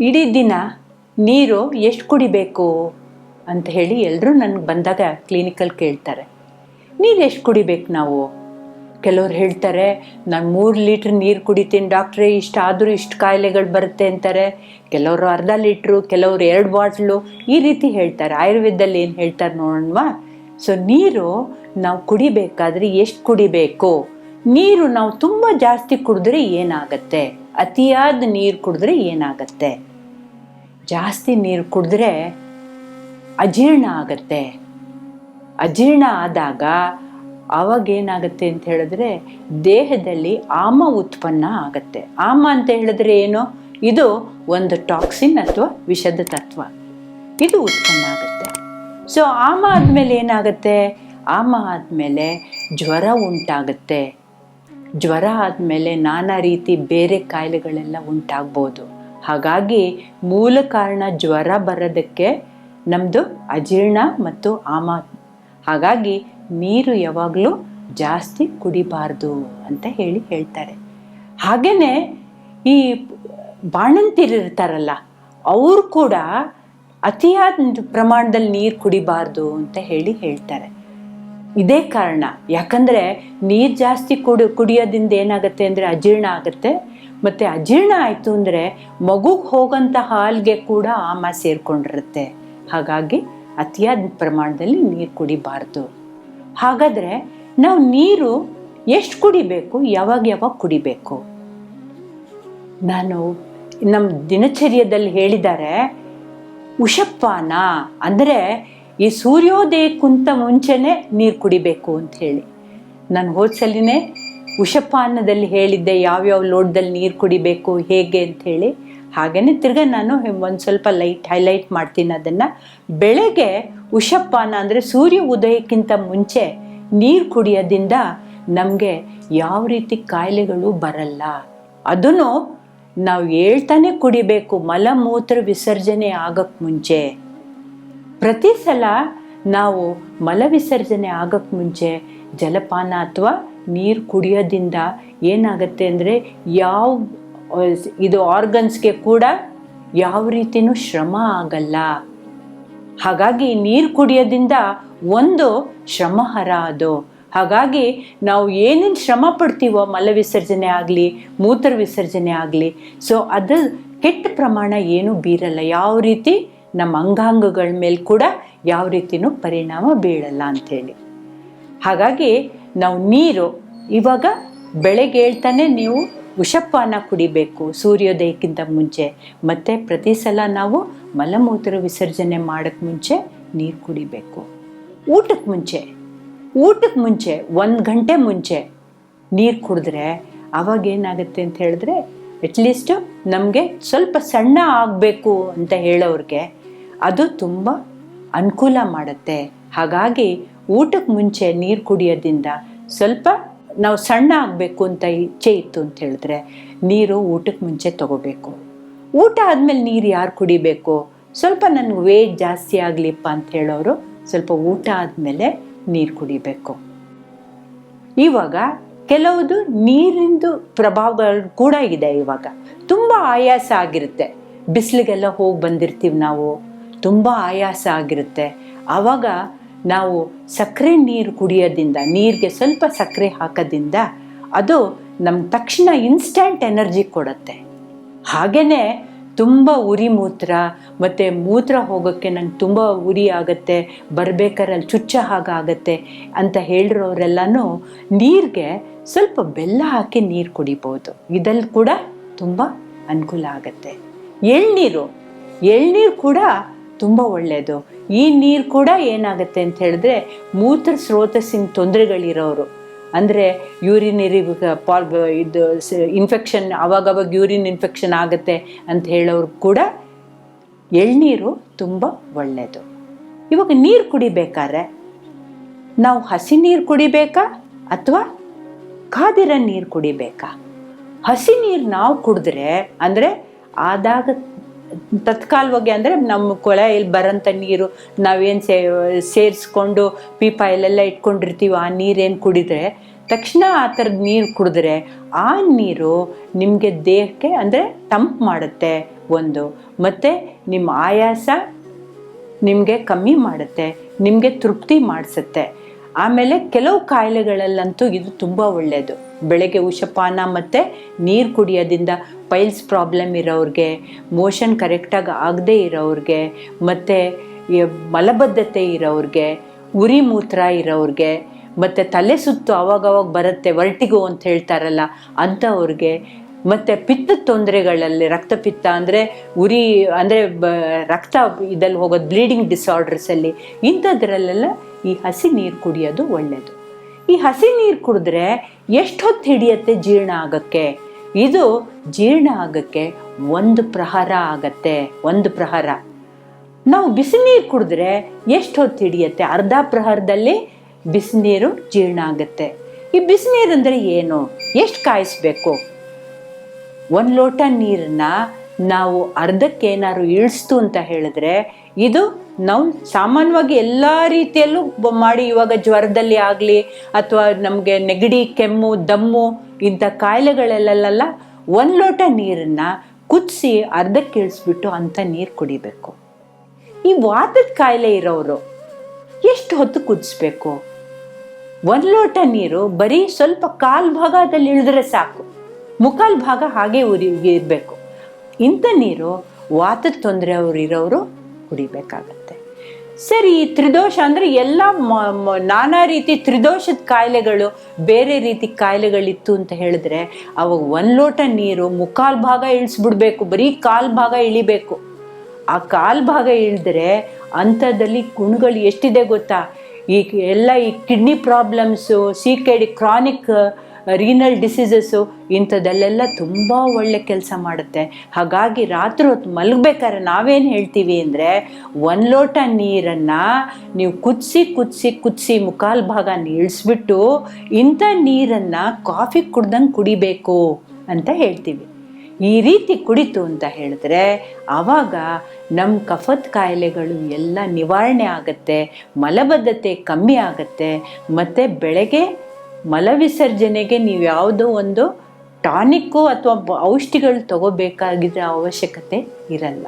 ಇಡೀ ದಿನ ನೀರು ಎಷ್ಟು ಕುಡಿಬೇಕು ಅಂತ ಹೇಳಿ ಎಲ್ಲರೂ ನನಗೆ ಬಂದಾಗ ಕ್ಲಿನಿಕಲ್ಲಿ ಕೇಳ್ತಾರೆ. ನೀರು ಎಷ್ಟು ಕುಡಿಬೇಕು ನಾವು? ಕೆಲವ್ರು ಹೇಳ್ತಾರೆ, ನಾನು 3 ಲೀಟ್ರ್ ನೀರು ಕುಡಿತೀನಿ ಡಾಕ್ಟ್ರೇ, ಇಷ್ಟಾದರೂ ಇಷ್ಟು ಕಾಯಿಲೆಗಳು ಬರುತ್ತೆ ಅಂತಾರೆ. ಕೆಲವರು ಅರ್ಧ ಲೀಟ್ರು, ಕೆಲವರು 2 ಬಾಟ್ಲು, ಈ ರೀತಿ ಹೇಳ್ತಾರೆ. ಆಯುರ್ವೇದದಲ್ಲಿ ಏನು ಹೇಳ್ತಾರೆ ನೋಡೋಣವಾ? ಸೊ ನೀರು ನಾವು ಕುಡಿಬೇಕಾದ್ರೆ ಎಷ್ಟು ಕುಡಿಬೇಕು? ನೀರು ನಾವು ತುಂಬ ಜಾಸ್ತಿ ಕುಡಿದ್ರೆ ಏನಾಗತ್ತೆ? ಅತಿಯಾದ ನೀರು ಕುಡಿದ್ರೆ ಏನಾಗತ್ತೆ? ಜಾಸ್ತಿ ನೀರು ಕುಡಿದ್ರೆ ಅಜೀರ್ಣ ಆಗತ್ತೆ. ಅಜೀರ್ಣ ಆದಾಗ ಅವಾಗೇನಾಗುತ್ತೆ ಅಂತ ಹೇಳಿದ್ರೆ ದೇಹದಲ್ಲಿ ಆಮ ಉತ್ಪನ್ನ ಆಗತ್ತೆ. ಆಮ ಅಂತ ಹೇಳಿದ್ರೆ ಏನು? ಇದು ಒಂದು ಟಾಕ್ಸಿನ್ ಅಥವಾ ವಿಷದ ತತ್ವ, ಇದು ಉತ್ಪನ್ನ ಆಗುತ್ತೆ. ಸೊ ಆಮ ಆದಮೇಲೆ ಏನಾಗುತ್ತೆ? ಆಮ ಆದಮೇಲೆ ಜ್ವರ ಉಂಟಾಗುತ್ತೆ. ಜ್ವರ ಆದಮೇಲೆ ನಾನಾ ರೀತಿ ಬೇರೆ ಕಾಯಿಲೆಗಳೆಲ್ಲ ಉಂಟಾಗ್ಬೋದು. ಹಾಗಾಗಿ ಮೂಲ ಕಾರಣ ಜ್ವರ ಬರೋದಕ್ಕೆ ನಮ್ಮದು ಅಜೀರ್ಣ ಮತ್ತು ಆಮ. ಹಾಗಾಗಿ ನೀರು ಯಾವಾಗಲೂ ಜಾಸ್ತಿ ಕುಡಿಬಾರ್ದು ಅಂತ ಹೇಳ್ತಾರೆ. ಹಾಗೆಯೇ ಈ ಬಾಣಂತಿರಿರ್ತಾರಲ್ಲ, ಅವರು ಕೂಡ ಅತಿಯಾದ ಪ್ರಮಾಣದಲ್ಲಿ ನೀರು ಕುಡಿಬಾರ್ದು ಅಂತ ಹೇಳ್ತಾರೆ. ಇದೇ ಕಾರಣ. ಯಾಕಂದರೆ ನೀರು ಜಾಸ್ತಿ ಕುಡಿಯೋದ್ರಿಂದ ಏನಾಗುತ್ತೆ ಅಂದರೆ ಅಜೀರ್ಣ ಆಗುತ್ತೆ. ಮತ್ತು ಅಜೀರ್ಣ ಆಯಿತು ಅಂದರೆ ಮಗುಗೆ ಹೋಗೋಂಥ ಹಾಲಿಗೆ ಕೂಡ ಆಮ ಸೇರಿಕೊಂಡಿರುತ್ತೆ. ಹಾಗಾಗಿ ಅತಿಯಾದ ಪ್ರಮಾಣದಲ್ಲಿ ನೀರು ಕುಡಿಬಾರ್ದು. ಹಾಗಾದರೆ ನಾವು ನೀರು ಎಷ್ಟು ಕುಡಿಬೇಕು, ಯಾವಾಗ ಕುಡಿಬೇಕು? ನಾನು ನಮ್ಮ ದಿನಚರ್ಯದಲ್ಲಿ ಹೇಳಿದ್ದಾರೆ, ಉಷಪಾನ ಅಂದರೆ ಈ ಸೂರ್ಯೋದಯಕ್ಕಿಂತ ಮುಂಚೆನೇ ನೀರು ಕುಡಿಬೇಕು ಅಂತ ಹೇಳಿ. ನಾನು ಹೋದ್ಸಲಿನೇ ಉಷಪಾನದಲ್ಲಿ ಹೇಳಿದ್ದೆ ಯಾವ್ಯಾವ ಲೋಟದಲ್ಲಿ ನೀರು ಕುಡಿಬೇಕು ಹೇಗೆ ಅಂಥೇಳಿ. ಹಾಗೆಯೇ ತಿರ್ಗ ನಾನು ಒಂದು ಸ್ವಲ್ಪ ಹೈಲೈಟ್ ಮಾಡ್ತೀನಿ ಅದನ್ನು. ಬೆಳಗ್ಗೆ ಉಷಪಾನ ಅಂದರೆ ಸೂರ್ಯ ಉದಯಕ್ಕಿಂತ ಮುಂಚೆ ನೀರು ಕುಡಿಯೋದ್ರಿಂದ ನಮಗೆ ಯಾವ ರೀತಿ ಕಾಯಿಲೆಗಳು ಬರಲ್ಲ. ಅದನ್ನು ನಾವು ಹೇಳ್ತಾನೆ ಕುಡಿಬೇಕು, ಮಲಮೂತ್ರ ವಿಸರ್ಜನೆ ಆಗೋಕ್ಕೆ ಮುಂಚೆ. ಪ್ರತಿ ಸಲ ನಾವು ಮಲ ವಿಸರ್ಜನೆ ಆಗೋಕ್ಕೆ ಮುಂಚೆ ಜಲಪಾನ ಅಥವಾ ನೀರು ಕುಡಿಯೋದ್ರಿಂದ ಏನಾಗುತ್ತೆ ಅಂದರೆ ಇದು ಆರ್ಗನ್ಸ್ಗೆ ಕೂಡ ಯಾವ ರೀತಿಯೂ ಶ್ರಮ ಆಗಲ್ಲ. ಹಾಗಾಗಿ ನೀರು ಕುಡಿಯೋದ್ರಿಂದ ಒಂದು ಶ್ರಮಹರ ಅದು. ಹಾಗಾಗಿ ನಾವು ಏನೇನು ಶ್ರಮ ಪಡ್ತೀವೋ ಮಲ ವಿಸರ್ಜನೆ ಆಗಲಿ ಮೂತ್ರ ವಿಸರ್ಜನೆ ಆಗಲಿ, ಸೊ ಅದು ಕೆಟ್ಟ ಪ್ರಮಾಣ ಏನೂ ಬೀರಲ್ಲ. ಯಾವ ರೀತಿ ನಮ್ಮ ಅಂಗಾಂಗಗಳ ಮೇಲೆ ಕೂಡ ಯಾವ ರೀತಿಯೂ ಪರಿಣಾಮ ಬೀಳಲ್ಲ ಅಂಥೇಳಿ. ಹಾಗಾಗಿ ನಾವು ನೀರು ಇವಾಗ ಬೆಳಗ್ಗೆ ಹೇಳ್ತಾನೆ ನೀವು ಉಷಪಾನ ಕುಡಿಬೇಕು ಸೂರ್ಯೋದಯಕ್ಕಿಂತ ಮುಂಚೆ. ಮತ್ತು ಪ್ರತಿ ಸಲ ನಾವು ಮಲಮೂತ್ರ ವಿಸರ್ಜನೆ ಮಾಡೋಕ್ಕೆ ಮುಂಚೆ ನೀರು ಕುಡಿಬೇಕು. ಊಟಕ್ಕೆ ಮುಂಚೆ 1 ಗಂಟೆ ಮುಂಚೆ ನೀರು ಕುಡಿದ್ರೆ ಅವಾಗೇನಾಗುತ್ತೆ ಅಂತ ಹೇಳಿದ್ರೆ ಅಟ್ಲೀಸ್ಟು ನಮಗೆ ಸ್ವಲ್ಪ ಸಣ್ಣ ಆಗಬೇಕು ಅಂತ ಹೇಳೋರಿಗೆ ಅದು ತುಂಬ ಅನುಕೂಲ ಮಾಡುತ್ತೆ. ಹಾಗಾಗಿ ಊಟಕ್ಕೆ ಮುಂಚೆ ನೀರು ಕುಡಿಯೋದ್ರಿಂದ ಸ್ವಲ್ಪ ನಾವು ಸಣ್ಣ ಆಗಬೇಕು ಅಂತ ಇಚ್ಛೆ ಇತ್ತು ಅಂತ ಹೇಳಿದ್ರೆ ನೀರು ಊಟಕ್ಕೆ ಮುಂಚೆ ತಗೋಬೇಕು. ಊಟ ಆದಮೇಲೆ ನೀರು ಯಾರು ಕುಡಿಬೇಕು? ಸ್ವಲ್ಪ ನನಗೆ ವೇಟ್ ಜಾಸ್ತಿ ಆಗಲಿಪ್ಪ ಅಂತ ಹೇಳೋರು ಸ್ವಲ್ಪ ಊಟ ಆದಮೇಲೆ ನೀರು ಕುಡಿಬೇಕು. ಇವಾಗ ಕೆಲವುದು ನೀರಿಂದು ಪ್ರಭಾವಗಳು ಕೂಡ ಇದೆ. ಇವಾಗ ತುಂಬ ಆಯಾಸ ಆಗಿರುತ್ತೆ, ಬಿಸಿಲಿಗೆಲ್ಲ ಹೋಗಿ ಬಂದಿರ್ತೀವಿ ನಾವು, ತುಂಬ ಆಯಾಸ ಆಗಿರುತ್ತೆ. ಆವಾಗ ನಾವು ಸಕ್ಕರೆ ನೀರು ಕುಡಿಯೋದ್ರಿಂದ, ನೀರಿಗೆ ಸ್ವಲ್ಪ ಸಕ್ಕರೆ ಹಾಕೋದ್ರಿಂದ ಅದು ನಮ್ಗೆ ತಕ್ಷಣ ಇನ್ಸ್ಟಂಟ್ ಎನರ್ಜಿ ಕೊಡುತ್ತೆ. ಹಾಗೆಯೇ ತುಂಬ ಉರಿ ಮೂತ್ರ ಮತ್ತು ಮೂತ್ರ ಹೋಗೋಕ್ಕೆ ನಂಗೆ ತುಂಬ ಉರಿ ಆಗುತ್ತೆ, ಬರಬೇಕಾರಲ್ಲಿ ಚುಚ್ಚ ಹಾಗಾಗತ್ತೆ ಅಂತ ಹೇಳಿರೋರೆಲ್ಲನೂ ನೀರಿಗೆ ಸ್ವಲ್ಪ ಬೆಲ್ಲ ಹಾಕಿ ನೀರು ಕುಡಿಬೋದು. ಇದಲ್ಲಿ ಕೂಡ ತುಂಬ ಅನುಕೂಲ ಆಗುತ್ತೆ. ಎಳ್ನೀರು ಕೂಡ ತುಂಬ ಒಳ್ಳೆಯದು. ಈ ನೀರು ಕೂಡ ಏನಾಗುತ್ತೆ ಅಂತ ಹೇಳಿದ್ರೆ ಮೂತ್ರ ಸ್ರೋತಸ್ಸಿನ ತೊಂದರೆಗಳಿರೋರು, ಅಂದರೆ ಯೂರಿನರಿ ಇದು ಇನ್ಫೆಕ್ಷನ್, ಅವಾಗವಾಗ ಯೂರಿನ್ ಇನ್ಫೆಕ್ಷನ್ ಆಗುತ್ತೆ ಅಂತ ಹೇಳೋರು ಕೂಡ ಎಳ್ನೀರು ತುಂಬ ಒಳ್ಳೆಯದು. ಇವಾಗ ನೀರು ಕುಡಿಬೇಕಾದ್ರೆ ನಾವು ಹಸಿ ನೀರು ಕುಡಿಬೇಕಾ ಅಥವಾ ಕಾದಿರೋ ನೀರು ಕುಡಿಬೇಕಾ? ಹಸಿ ನೀರು ನಾವು ಕುಡಿದ್ರೆ ಅಂದರೆ ಆದಾಗ ತತ್ಕಾಲವಾಗಿ, ಅಂದರೆ ನಮ್ಮ ಕೊಳೆಯಲ್ಲಿ ಬರೋಂಥ ನೀರು ನಾವೇನು ಸೇರಿಸ್ಕೊಂಡು ಪೀಪಾಯಲ್ಲೆಲ್ಲ ಇಟ್ಕೊಂಡಿರ್ತೀವಿ, ಆ ನೀರೇನು ಕುಡಿದ್ರೆ ತಕ್ಷಣ ಆ ಥರದ ನೀರು ಕುಡಿದ್ರೆ ಆ ನೀರು ನಿಮಗೆ ದೇಹಕ್ಕೆ ಅಂದರೆ ತಂಪು ಮಾಡುತ್ತೆ ಒಂದು, ಮತ್ತು ನಿಮ್ಮ ಆಯಾಸ ನಿಮಗೆ ಕಮ್ಮಿ ಮಾಡುತ್ತೆ, ನಿಮಗೆ ತೃಪ್ತಿ ಮಾಡಿಸುತ್ತೆ. ಆಮೇಲೆ ಕೆಲವು ಕಾಯಿಲೆಗಳಲ್ಲಂತೂ ಇದು ತುಂಬ ಒಳ್ಳೆಯದು. ಬೆಳಗ್ಗೆ ಉಷಪಾನ ಮತ್ತು ನೀರು ಕುಡಿಯೋದ್ರಿಂದ ಪೈಲ್ಸ್ ಪ್ರಾಬ್ಲಮ್ ಇರೋರಿಗೆ, ಮೋಷನ್ ಕರೆಕ್ಟಾಗಿ ಆಗದೇ ಇರೋರಿಗೆ, ಮತ್ತು ಮಲಬದ್ಧತೆ ಇರೋರಿಗೆ, ಉರಿ ಮೂತ್ರ ಇರೋರಿಗೆ, ಮತ್ತು ತಲೆ ಸುತ್ತು ಅವಾಗವಾಗ ಬರುತ್ತೆ, ವರ್ಟಿಗೋ ಅಂತ ಹೇಳ್ತಾರಲ್ಲ ಅಂಥವ್ರಿಗೆ, ಮತ್ತು ಪಿತ್ತದ ತೊಂದರೆಗಳಲ್ಲಿ ರಕ್ತಪಿತ್ತ ಅಂದರೆ ಉರಿ ಅಂದರೆ ರಕ್ತ ಇದಲ್ಲಿ ಹೋಗೋದು, ಬ್ಲೀಡಿಂಗ್ ಡಿಸಾರ್ಡರ್ಸಲ್ಲಿ, ಇಂಥದ್ರಲ್ಲೆಲ್ಲ ಈ ಹಸಿ ನೀರು ಕುಡಿಯೋದು ಒಳ್ಳೆಯದು. ಈ ಹಸಿ ನೀರು ಕುಡಿದ್ರೆ ಎಷ್ಟು ಹೊತ್ತು ಹಿಡಿಯುತ್ತೆ ಜೀರ್ಣ ಆಗೋಕ್ಕೆ? ಇದು ಜೀರ್ಣ ಆಗೋಕ್ಕೆ 1 ಪ್ರಹರ ಆಗತ್ತೆ. 1 ಪ್ರಹರ. ನಾವು ಬಿಸಿ ನೀರು ಕುಡಿದ್ರೆ ಎಷ್ಟು ಹೊತ್ತು ಹಿಡಿಯುತ್ತೆ? ಅರ್ಧ ಪ್ರಹರದಲ್ಲಿ ಬಿಸಿನೀರು ಜೀರ್ಣ ಆಗುತ್ತೆ. ಈ ಬಿಸಿನೀರು ಅಂದರೆ ಏನು? ಎಷ್ಟು ಕಾಯಿಸ್ಬೇಕು? 1 ಲೋಟ ನೀರನ್ನ ನಾವು ಅರ್ಧಕ್ಕೆ ಏನಾದ್ರು ಇಳಿಸ್ತು ಅಂತ ಹೇಳಿದ್ರೆ, ಇದು ನಾವು ಸಾಮಾನ್ಯವಾಗಿ ಎಲ್ಲ ರೀತಿಯಲ್ಲೂ ಮಾಡಿ, ಇವಾಗ ಜ್ವರದಲ್ಲಿ ಆಗಲಿ ಅಥವಾ ನಮಗೆ ನೆಗಡಿ, ಕೆಮ್ಮು, ದಮ್ಮು ಇಂಥ ಕಾಯಿಲೆಗಳಲ್ಲೆಲ್ಲ 1 ಲೋಟ ನೀರನ್ನು ಕುದಿಸಿ ಅರ್ಧಕ್ಕೆ ಇಳಿಸ್ಬಿಟ್ಟು ಅಂಥ ನೀರು ಕುಡಿಬೇಕು. ಈ ವಾತದ ಕಾಯಿಲೆ ಇರೋರು ಎಷ್ಟು ಹೊತ್ತು ಕುದಿಸ್ಬೇಕು? 1 ಲೋಟ ನೀರು ಬರೀ ಸ್ವಲ್ಪ ಕಾಲು ಭಾಗದಲ್ಲಿ ಇಳಿದ್ರೆ ಸಾಕು, ಮುಕ್ಕಾಲು ಭಾಗ ಹಾಗೆ ಇರಬೇಕು. ಇಂಥ ನೀರು ವಾತದ ತೊಂದರೆ ಇರೋರು ಕುಡಿಬೇಕಾಗತ್ತೆ. ಸರಿ, ತ್ರಿದೋಷ ಅಂದರೆ ಎಲ್ಲ ನಾನಾ ರೀತಿ ತ್ರಿದೋಷದ ಕಾಯಿಲೆಗಳು, ಬೇರೆ ರೀತಿ ಕಾಯಿಲೆಗಳಿತ್ತು ಅಂತ ಹೇಳಿದ್ರೆ ಅವಾಗ 1 ಲೋಟ ನೀರು ಮುಕ್ಕಾಲು ಭಾಗ ಇಳಿಸ್ಬಿಡ್ಬೇಕು, ಬರೀ ಕಾಲು ಭಾಗ ಇಳಿಬೇಕು. ಆ ಕಾಲು ಭಾಗ ಇಳಿದ್ರೆ ಅಂಥದ್ದಲ್ಲಿ ಗುಣಗಳು ಎಷ್ಟಿದೆ ಗೊತ್ತಾ? ಈ kidney problems, CKD, chronic renal diseases, ಇಂಥದ್ದಲ್ಲೆಲ್ಲ ತುಂಬ ಒಳ್ಳೆ ಕೆಲಸ ಮಾಡುತ್ತೆ. ಹಾಗಾಗಿ ರಾತ್ರಿ ಹೊತ್ತು ಮಲಗಬೇಕಾದ್ರೆ ನಾವೇನು ಹೇಳ್ತೀವಿ ಅಂದರೆ, 1 ಲೋಟ ನೀರನ್ನು ನೀವು ಕುದಿಸಿ ಮುಕ್ಕಾಲು ಭಾಗ ಇಳಿಸ್ಬಿಟ್ಟು ಇಂಥ ನೀರನ್ನು ಕಾಫಿ ಕುಡ್ದಂಗೆ ಕುಡಿಬೇಕು ಅಂತ ಹೇಳ್ತೀವಿ. ಈ ರೀತಿ ಕುಡಿತು ಅಂತ ಹೇಳಿದ್ರೆ ಆವಾಗ ನಮ್ಮ ಕಫದ ಕಾಯಿಲೆಗಳು ಎಲ್ಲ ನಿವಾರಣೆ ಆಗುತ್ತೆ, ಮಲಬದ್ಧತೆ ಕಮ್ಮಿ ಆಗುತ್ತೆ, ಮತ್ತು ಬೆಳಗ್ಗೆ ಮಲವಿಸರ್ಜನೆಗೆ ನೀವು ಯಾವುದೋ ಒಂದು ಟಾನಿಕ್ಕು ಅಥವಾ ಔಷಧಿಗಳು ತಗೋಬೇಕಾಗಿದ್ದ ಅವಶ್ಯಕತೆ ಇರಲ್ಲ.